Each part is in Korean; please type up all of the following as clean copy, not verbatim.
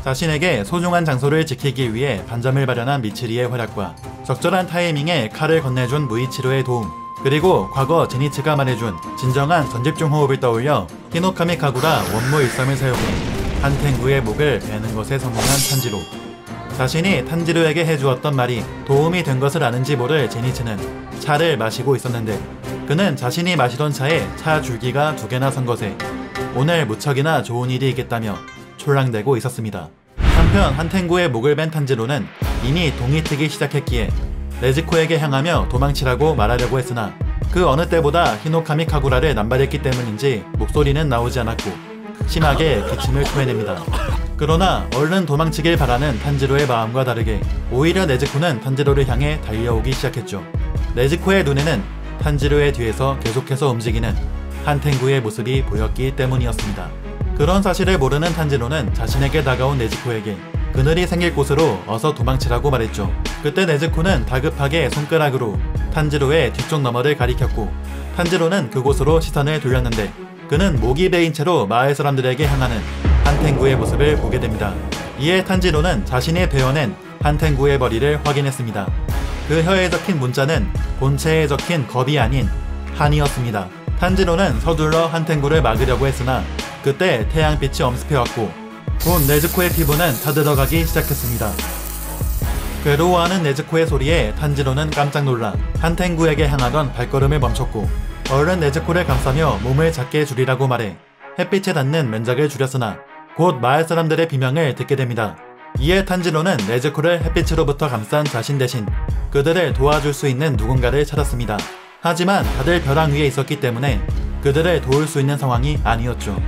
자신에게 소중한 장소를 지키기 위해 반점을 발현한 미츠리의 활약과 적절한 타이밍에 칼을 건네준 무이치로의 도움, 그리고 과거 제니츠가 말해준 진정한 전집중 호흡을 떠올려 히노카미 카구라 원무 일섬을 사용해 한텐구의 목을 베는 것에 성공한 탄지로. 자신이 탄지로에게 해주었던 말이 도움이 된 것을 아는지 모를 제니츠는 차를 마시고 있었는데 그는 자신이 마시던 차에 차 줄기가 2개나 선 것에 오늘 무척이나 좋은 일이 있겠다며 촐랑대고 있었습니다. 한편 한텐구의 목을 벤 탄지로는 이미 동이 트기 시작했기에 네즈코에게 향하며 도망치라고 말하려고 했으나 그 어느 때보다 히노카미 카구라를 남발했기 때문인지 목소리는 나오지 않았고 심하게 기침을 토해냅니다. 그러나 얼른 도망치길 바라는 탄지로의 마음과 다르게 오히려 네즈코는 탄지로를 향해 달려오기 시작했죠. 네즈코의 눈에는 탄지로의 뒤에서 계속해서 움직이는 한텐구의 모습이 보였기 때문이었습니다. 그런 사실을 모르는 탄지로는 자신에게 다가온 네즈코에게 그늘이 생길 곳으로 어서 도망치라고 말했죠. 그때 네즈코는 다급하게 손가락으로 탄지로의 뒤쪽 너머를 가리켰고 탄지로는 그곳으로 시선을 돌렸는데 그는 목이 베인 채로 마을 사람들에게 향하는 한텐구의 모습을 보게 됩니다. 이에 탄지로는 자신이 베어낸 한텐구의 머리를 확인했습니다. 그 혀에 적힌 문자는 본체에 적힌 겁이 아닌 한이었습니다. 탄지로는 서둘러 한텐구를 막으려고 했으나 그때 태양빛이 엄습해왔고 곧 네즈코의 피부는 타들어가기 시작했습니다. 괴로워하는 네즈코의 소리에 탄지로는 깜짝 놀라 한텐구에게 향하던 발걸음을 멈췄고 얼른 네즈코를 감싸며 몸을 작게 줄이라고 말해 햇빛에 닿는 면적을 줄였으나 곧 마을 사람들의 비명을 듣게 됩니다. 이에 탄지로는 네즈코를 햇빛으로부터 감싼 자신 대신 그들을 도와줄 수 있는 누군가를 찾았습니다. 하지만 다들 벼랑 위에 있었기 때문에 그들을 도울 수 있는 상황이 아니었죠.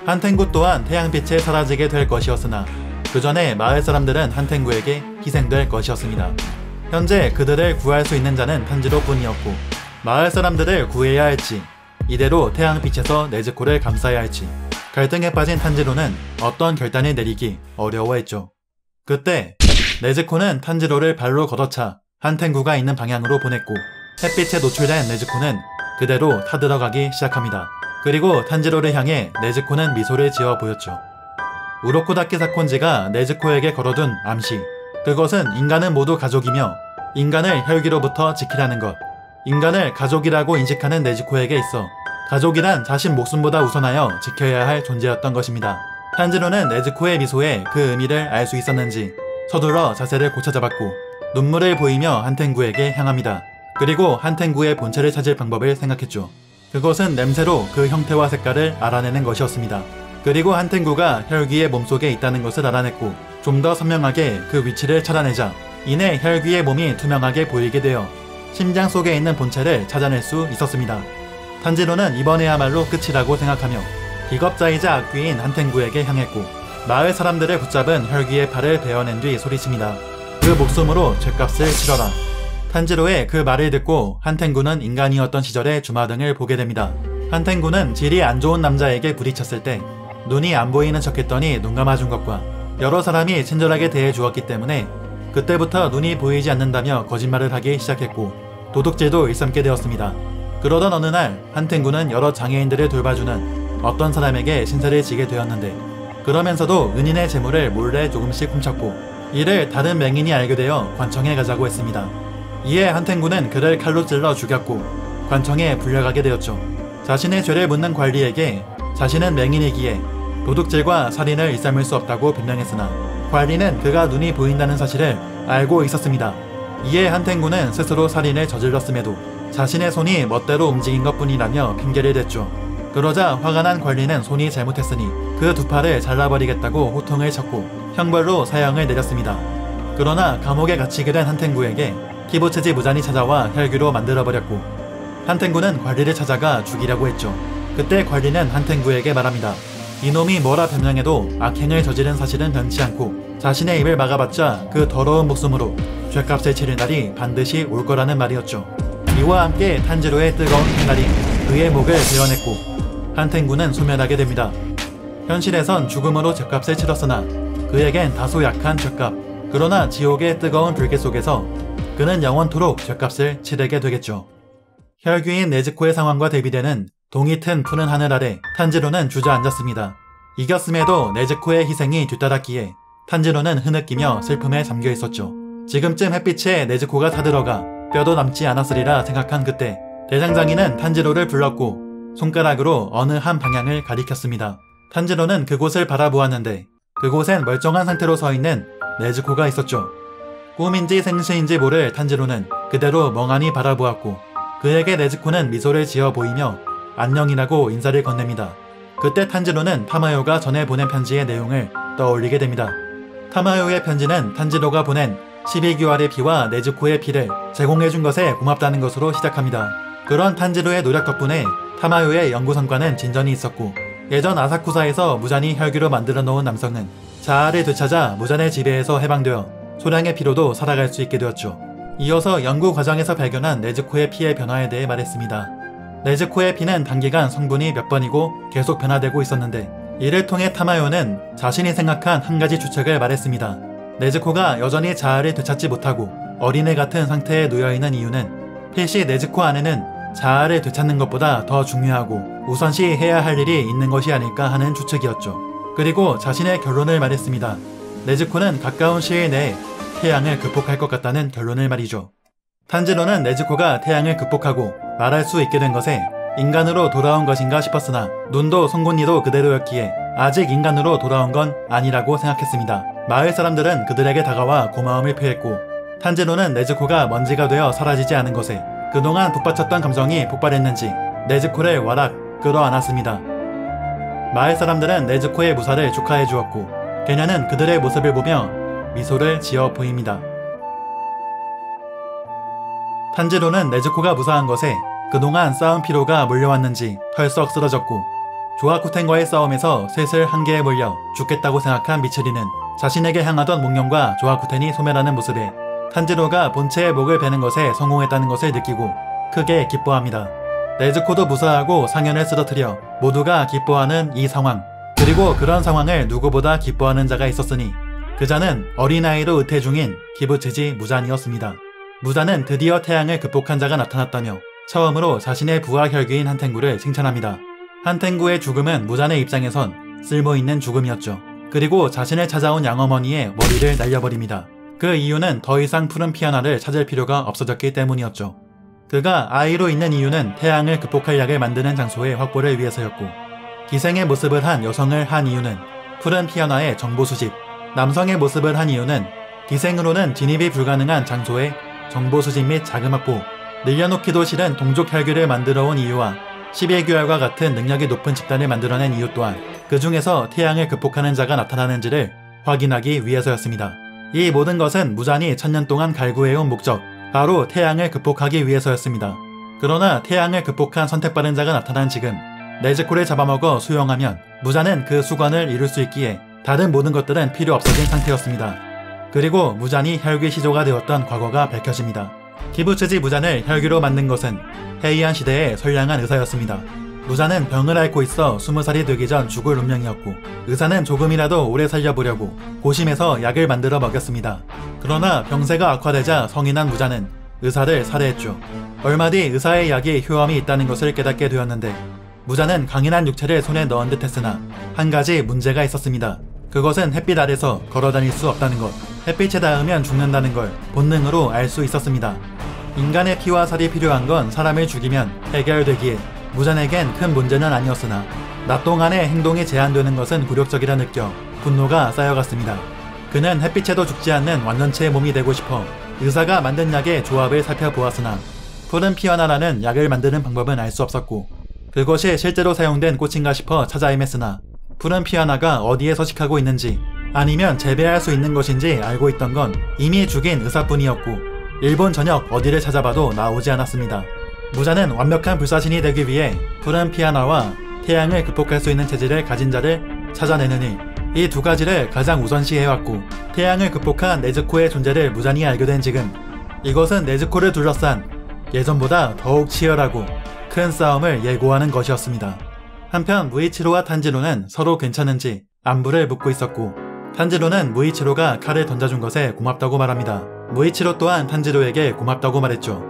한텐구 또한 태양빛에 사라지게 될 것이었으나 그 전에 마을 사람들은 한텐구에게 희생될 것이었습니다. 현재 그들을 구할 수 있는 자는 탄지로뿐이었고 마을 사람들을 구해야 할지 이대로 태양빛에서 네즈코를 감싸야 할지 갈등에 빠진 탄지로는 어떤 결단을 내리기 어려워했죠. 그때 네즈코는 탄지로를 발로 걷어차 한텐구가 있는 방향으로 보냈고 햇빛에 노출된 네즈코는 그대로 타들어가기 시작합니다. 그리고 탄지로를 향해 네즈코는 미소를 지어 보였죠. 우로코다케 사콘지가 네즈코에게 걸어둔 암시, 그것은 인간은 모두 가족이며 인간을 혈기로부터 지키라는 것, 인간을 가족이라고 인식하는 네즈코에게 있어 가족이란 자신 목숨보다 우선하여 지켜야 할 존재였던 것입니다. 탄지로는 네즈코의 미소에 그 의미를 알 수 있었는지 서둘러 자세를 고쳐잡았고 눈물을 보이며 한텐구에게 향합니다. 그리고 한텐구의 본체를 찾을 방법을 생각했죠. 그것은 냄새로 그 형태와 색깔을 알아내는 것이었습니다. 그리고 한텐구가 혈귀의 몸속에 있다는 것을 알아냈고 좀 더 선명하게 그 위치를 찾아내자 이내 혈귀의 몸이 투명하게 보이게 되어 심장 속에 있는 본체를 찾아낼 수 있었습니다. 탄지로는 이번에야말로 끝이라고 생각하며 비겁자이자 악귀인 한텐구에게 향했고 마을 사람들을 붙잡은 혈귀의 팔을 베어낸 뒤 소리칩니다. 그 목숨으로 죗값을 치러라. 탄지로의 그 말을 듣고 한텐구는 인간이었던 시절의 주마등을 보게 됩니다. 한텐구는 질이 안 좋은 남자에게 부딪혔을 때 눈이 안 보이는 척했더니 눈 감아준 것과 여러 사람이 친절하게 대해주었기 때문에 그때부터 눈이 보이지 않는다며 거짓말을 하기 시작했고 도둑질도 일삼게 되었습니다. 그러던 어느 날 한텐구는 여러 장애인들을 돌봐주는 어떤 사람에게 신세를 지게 되었는데 그러면서도 은인의 재물을 몰래 조금씩 훔쳤고 이를 다른 맹인이 알게 되어 관청에 가자고 했습니다. 이에 한텐구는 그를 칼로 찔러 죽였고 관청에 불려가게 되었죠. 자신의 죄를 묻는 관리에게 자신은 맹인이기에 도둑질과 살인을 일삼을 수 없다고 변명했으나 관리는 그가 눈이 보인다는 사실을 알고 있었습니다. 이에 한텐구는 스스로 살인을 저질렀음에도 자신의 손이 멋대로 움직인 것뿐이라며 핑계를 댔죠. 그러자 화가 난 관리는 손이 잘못했으니 그 두 팔을 잘라버리겠다고 호통을 쳤고 형벌로 사형을 내렸습니다. 그러나 감옥에 갇히게 된 한텐구에게 키부츠지 무잔이 찾아와 혈귀로 만들어버렸고 한텐구는 관리를 찾아가 죽이려고 했죠. 그때 관리는 한텐구에게 말합니다. 이놈이 뭐라 변명해도 악행을 저지른 사실은 변치 않고 자신의 입을 막아봤자 그 더러운 목숨으로 죗값을 치를 날이 반드시 올 거라는 말이었죠. 이와 함께 탄지로의 뜨거운 칼날이 그의 목을 베어냈고 한텐구는 소멸하게 됩니다. 현실에선 죽음으로 죗값을 치렀으나 그에겐 다소 약한 죗값, 그러나 지옥의 뜨거운 불길 속에서 그는 영원토록 죗값을 치르게 되겠죠. 혈귀인 네즈코의 상황과 대비되는 동이 튼 푸른 하늘 아래 탄지로는 주저앉았습니다. 이겼음에도 네즈코의 희생이 뒤따랐기에 탄지로는 흐느끼며 슬픔에 잠겨 있었죠. 지금쯤 햇빛에 네즈코가 타들어가 뼈도 남지 않았으리라 생각한 그때 대장장이는 탄지로를 불렀고 손가락으로 어느 한 방향을 가리켰습니다. 탄지로는 그곳을 바라보았는데 그곳엔 멀쩡한 상태로 서 있는 네즈코가 있었죠. 꿈인지 생시인지 모를 탄지로는 그대로 멍하니 바라보았고 그에게 네즈코는 미소를 지어 보이며 안녕이라고 인사를 건넵니다. 그때 탄지로는 타마요가 전에 보낸 편지의 내용을 떠올리게 됩니다. 타마요의 편지는 탄지로가 보낸 12개월의 피와 네즈코의 피를 제공해준 것에 고맙다는 것으로 시작합니다. 그런 탄지로의 노력 덕분에 타마요의 연구 성과는 진전이 있었고 예전 아사쿠사에서 무잔이 혈기로 만들어 놓은 남성은 자아를 되찾아 무잔의 지배에서 해방되어 소량의 피로도 살아갈 수 있게 되었죠. 이어서 연구 과정에서 발견한 네즈코의 피의 변화에 대해 말했습니다. 네즈코의 피는 단기간 성분이 몇 번이고 계속 변화되고 있었는데 이를 통해 타마요는 자신이 생각한 한 가지 추측을 말했습니다. 네즈코가 여전히 자아를 되찾지 못하고 어린애 같은 상태에 놓여있는 이유는 필시 네즈코 안에는 자아를 되찾는 것보다 더 중요하고 우선시 해야 할 일이 있는 것이 아닐까 하는 추측이었죠. 그리고 자신의 결론을 말했습니다. 네즈코는 가까운 시일 내에 태양을 극복할 것 같다는 결론을 말이죠. 탄지로는 네즈코가 태양을 극복하고 말할 수 있게 된 것에 인간으로 돌아온 것인가 싶었으나 눈도 송곳니도 그대로였기에 아직 인간으로 돌아온 건 아니라고 생각했습니다. 마을 사람들은 그들에게 다가와 고마움을 표했고 탄지로는 네즈코가 먼지가 되어 사라지지 않은 것에 그동안 북받쳤던 감정이 폭발했는지 네즈코를 와락 끌어안았습니다. 마을 사람들은 네즈코의 무사를 축하해 주었고 그녀는 그들의 모습을 보며 미소를 지어 보입니다. 탄지로는 네즈코가 무사한 것에 그동안 쌓은 피로가 몰려왔는지 털썩 쓰러졌고 조아쿠텐과의 싸움에서 슬슬 한계에 몰려 죽겠다고 생각한 미츠리는 자신에게 향하던 목련과 조아쿠텐이 소멸하는 모습에 탄지로가 본체의 목을 베는 것에 성공했다는 것을 느끼고 크게 기뻐합니다. 네즈코도 무사하고 상현을 쓰러뜨려 모두가 기뻐하는 이 상황, 그리고 그런 상황을 누구보다 기뻐하는 자가 있었으니 그 자는 어린아이로 의태 중인 기부츠지 무잔이었습니다. 무잔은 드디어 태양을 극복한 자가 나타났다며 처음으로 자신의 부하 혈귀인 한탱구를 칭찬합니다. 한탱구의 죽음은 무잔의 입장에선 쓸모있는 죽음이었죠. 그리고 자신을 찾아온 양어머니의 머리를 날려버립니다. 그 이유는 더 이상 푸른 피아나를 찾을 필요가 없어졌기 때문이었죠. 그가 아이로 있는 이유는 태양을 극복할 약을 만드는 장소의 확보를 위해서였고 기생의 모습을 한 여성을 한 이유는 푸른 피아나의 정보 수집, 남성의 모습을 한 이유는 기생으로는 진입이 불가능한 장소의 정보 수집 및 자금 확보, 늘려놓기도 싫은 동족 혈귀를 만들어온 이유와 11개월과 같은 능력이 높은 집단을 만들어낸 이유 또한 그 중에서 태양을 극복하는 자가 나타나는지를 확인하기 위해서였습니다. 이 모든 것은 무잔이 1000년 동안 갈구해온 목적, 바로 태양을 극복하기 위해서였습니다. 그러나 태양을 극복한 선택받은 자가 나타난 지금 네즈코를 잡아먹어 수용하면 무잔은 그 수관을 이룰 수 있기에 다른 모든 것들은 필요 없어진 상태였습니다. 그리고 무잔이 혈귀 시조가 되었던 과거가 밝혀집니다. 기부츠지 무잔을 혈귀로 만든 것은 헤이안 시대의 선량한 의사였습니다. 무잔은 병을 앓고 있어 20살이 되기 전 죽을 운명이었고 의사는 조금이라도 오래 살려보려고 고심해서 약을 만들어 먹였습니다. 그러나 병세가 악화되자 성인한 무잔은 의사를 살해했죠. 얼마 뒤 의사의 약이 효험이 있다는 것을 깨닫게 되었는데 무잔은 강인한 육체를 손에 넣은 듯 했으나 한 가지 문제가 있었습니다. 그것은 햇빛 아래서 걸어다닐 수 없다는 것, 햇빛에 닿으면 죽는다는 걸 본능으로 알 수 있었습니다. 인간의 피와 살이 필요한 건 사람을 죽이면 해결되기에 무잔에겐 큰 문제는 아니었으나 낮 동안의 행동이 제한되는 것은 굴욕적이라 느껴 분노가 쌓여갔습니다. 그는 햇빛에도 죽지 않는 완전체의 몸이 되고 싶어 의사가 만든 약의 조합을 살펴보았으나 푸른 피어나라는 약을 만드는 방법은 알 수 없었고 그것이 실제로 사용된 꽃인가 싶어 찾아 헤맸으나 푸른 피아나가 어디에 서식하고 있는지 아니면 재배할 수 있는 것인지 알고 있던 건 이미 죽인 의사뿐이었고 일본 전역 어디를 찾아봐도 나오지 않았습니다. 무자는 완벽한 불사신이 되기 위해 푸른 피아나와 태양을 극복할 수 있는 체질을 가진 자를 찾아내는 일, 이 두 가지를 가장 우선시해왔고 태양을 극복한 네즈코의 존재를 무잔히 알게 된 지금 이것은 네즈코를 둘러싼 예전보다 더욱 치열하고 큰 싸움을 예고하는 것이었습니다. 한편 무이치로와 탄지로는 서로 괜찮은지 안부를 묻고 있었고 탄지로는 무이치로가 칼을 던져준 것에 고맙다고 말합니다. 무이치로 또한 탄지로에게 고맙다고 말했죠.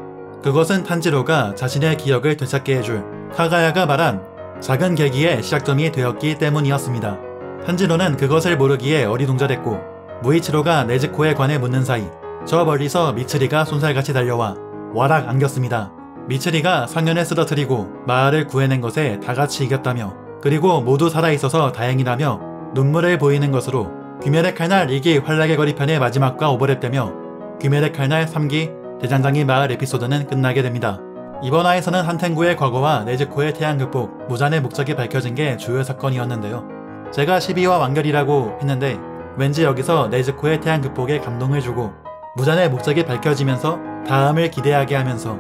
그것은 탄지로가 자신의 기억을 되찾게 해줄 카가야가 말한 작은 계기의 시작점이 되었기 때문이었습니다. 탄지로는 그것을 모르기에 어리둥절했고 무이치로가 네즈코에 관해 묻는 사이 저 멀리서 미츠리가 쏜살같이 달려와 와락 안겼습니다. 미츠리가 상현을 쓰러뜨리고 마을을 구해낸 것에 다같이 이겼다며 그리고 모두 살아있어서 다행이라며 눈물을 보이는 것으로 귀멸의 칼날 2기 환락의 거리편의 마지막과 오버랩되며 귀멸의 칼날 3기 대장장이 마을 에피소드는 끝나게 됩니다. 이번 화에서는 한텐구의 과거와 네즈코의 태양 극복, 무잔의 목적이 밝혀진 게 주요 사건이었는데요. 제가 12화 완결이라고 했는데 왠지 여기서 네즈코의 태양 극복에 감동을 주고 무잔의 목적이 밝혀지면서 다음을 기대하게 하면서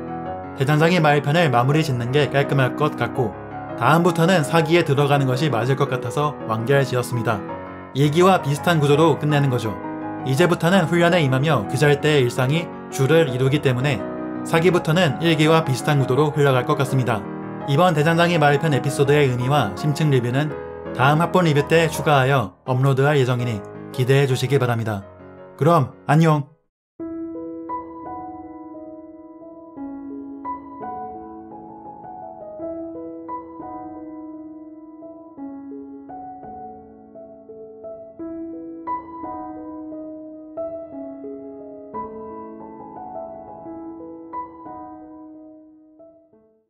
대장장이 마을편을 마무리 짓는 게 깔끔할 것 같고 다음부터는 4기에 들어가는 것이 맞을 것 같아서 완결 지었습니다. 2기와 비슷한 구조로 끝내는 거죠. 이제부터는 훈련에 임하며 규절대의 일상이 주를 이루기 때문에 4기부터는 1기와 비슷한 구도로 흘러갈 것 같습니다. 이번 대장장이 마을편 에피소드의 의미와 심층 리뷰는 다음 합본 리뷰 때 추가하여 업로드할 예정이니 기대해 주시기 바랍니다. 그럼 안녕!